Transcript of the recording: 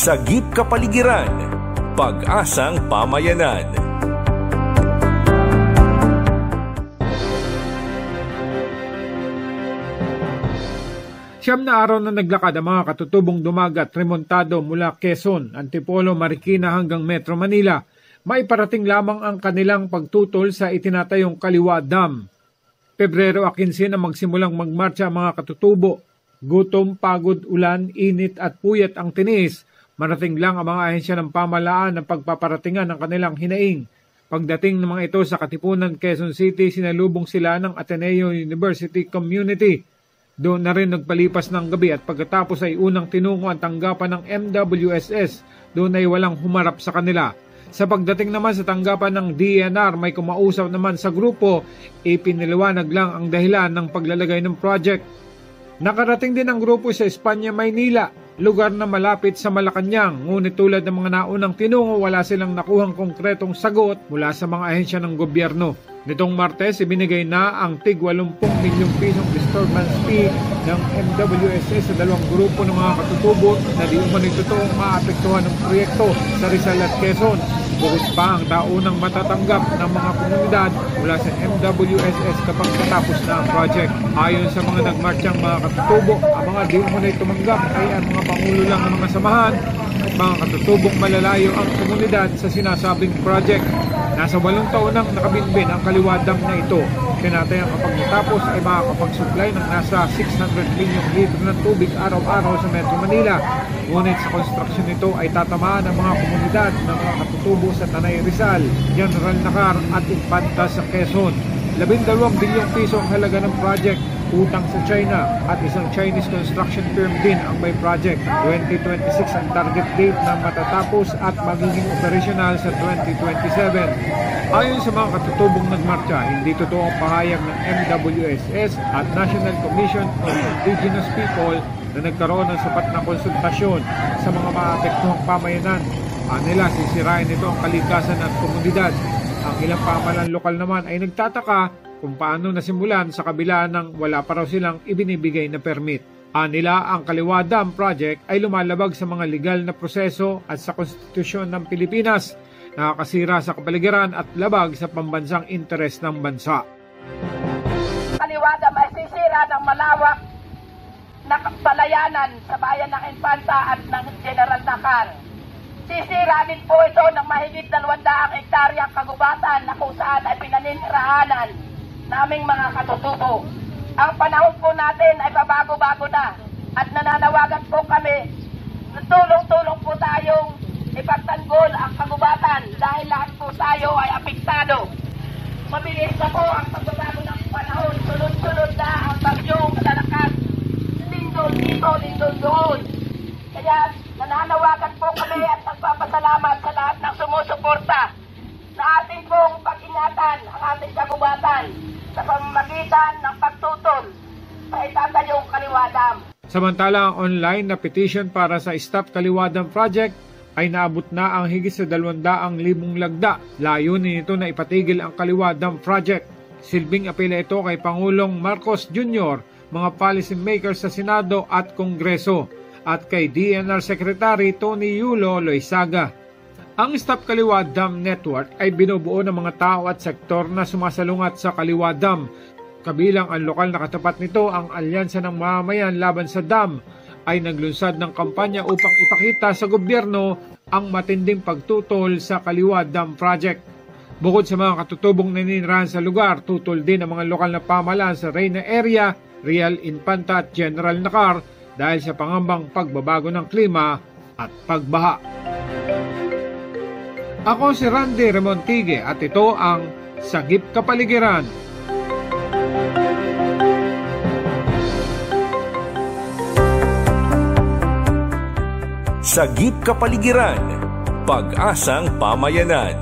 Sagip Kapaligiran, Pag-asang Pamayanan. Siyam na araw na naglakad ang mga katutubong dumagat remontado mula Quezon, Antipolo, Marikina hanggang Metro Manila. Maiparating lamang ang kanilang pagtutol sa itinatayong Kaliwa Dam. Pebrero 15 na magsimulang magmarcha ang mga katutubo. Gutom, pagod, ulan, init at puyat ang tiniis. Marating lang ang mga ahensya ng pamahalaan ng pagpaparatingan ng kanilang hinaing. Pagdating ng mga ito sa Katipunan, Quezon City, sinalubong sila ng Ateneo University Community. Doon na rin nagpalipas ng gabi at pagkatapos ay unang tinungo ang tanggapan ng MWSS. Doon ay walang humarap sa kanila. Sa pagdating naman sa tanggapan ng DENR, may kumausap naman sa grupo, ipiniliwanag lang ang dahilan ng paglalagay ng project. Nakarating din ang grupo sa Espanya, Maynila, lugar na malapit sa Malacanang. Ngunit tulad ng mga naunang tinungo, wala silang nakuhang konkretong sagot mula sa mga ahensya ng gobyerno. Nitong Martes, ibinigay na ang tig 80 milyong pisong disturbance fee ng MWSS sa dalawang grupo ng mga katutubo na di umano'y totoong maapektuhan ng proyekto sa Rizal at Quezon. Bukod pa ang taunang matatanggap ng mga komunidad mula sa MWSS kapag natapos na ang project. Ayon sa mga nagmarchang mga katutubo, ang mga di umano'y tumanggap ay ang mga pangulo lang ng mga samahan at mga katutubong malalayo ang komunidad sa sinasabing project. Nasa 8 taon nang nakabinbin ang Kaliwa Dam na ito. Tinatayang kapag natapos ay makakapag-supply ng nasa 600 milyong litro ng tubig araw-araw sa Metro Manila. Ngunit sa construction nito ay tatamaan ang mga komunidad ng mga katutubo sa Tanay Rizal, General Nakar at Infanta sa Quezon. 12 bilyong piso ang halaga ng project, utang sa China at isang Chinese construction firm din ang may project. 2026 ang target date na matatapos at magiging operational sa 2027. Ayon sa mga katutubong nagmarcha, hindi totoo ang pahayag ng MWSS at National Commission on Indigenous People na nagkaroon ng sapat na konsultasyon sa mga maapektuhang pamayanan. Nila sisirain nito ang kalikasan at komunidad. Ang ilang pamahalaan lokal naman ay nagtataka kung paano nasimulan sa kabila ng wala pa raw silang ibinibigay na permit. Nila ang Kaliwa Dam Project ay lumalabag sa mga legal na proseso at sa konstitusyon ng Pilipinas, nakakasira sa kapaligiran at labag sa pambansang interes ng bansa. Kaliwa Dam ay sisira ng malawak na palayanan sa bayan ng Infanta at ng General Nakar. Sisira din po ito ng mahigit 200 hektaryang kagubatan na kung saan ay pinaninirahanan naming mga katutubo. Ang panahon po natin ay pabago-bago na at nananawagan po kami na tulong-tulong po tayong ipagtanggol ang kagubatan dahil lahat po tayo ay apektado. Mabilis na po ang pagbabago ng panahon, sunod-sunod na ang bagyong lalakas, lindol dito, lindol doon. Kaya nananawagan po kami at nagpapasalamat sa lahat ng sumusuporta sa ating pong pag-ingatan ang ating kagubatan sa pamamagitan ng pagtutol sa itatayong Kaliwa Dam. Samantala, ang online na petition para sa Stop Kaliwa Dam Project ay naabot na ang higit sa 200,000 lagda. Layunin nito na ipatigil ang Kaliwa Dam Project. Silbing apela ito kay Pangulong Marcos Jr., mga policy makers sa Senado at Kongreso, at kay DENR Secretary Tony Yulo Loizaga. Ang Stop Kaliwa Dam Network ay binubuo ng mga tao at sektor na sumasalungat sa Kaliwa Dam. Kabilang ang lokal na katapat nito, ang Alyansa ng Mamamayan Laban sa Dam, ay naglunsad ng kampanya upang ipakita sa gobyerno ang matinding pagtutol sa Kaliwa Dam Project. Bukod sa mga katutubong naninirahan sa lugar, tutol din ang mga lokal na pamahalaan sa Reyna Area, Real Infanta at General Nakar dahil sa pangambang pagbabago ng klima at pagbaha. Ako si Randy Remontigue at ito ang Sagip Kapaligiran. Sagip Kapaligiran, Pag-asang Pamayanan.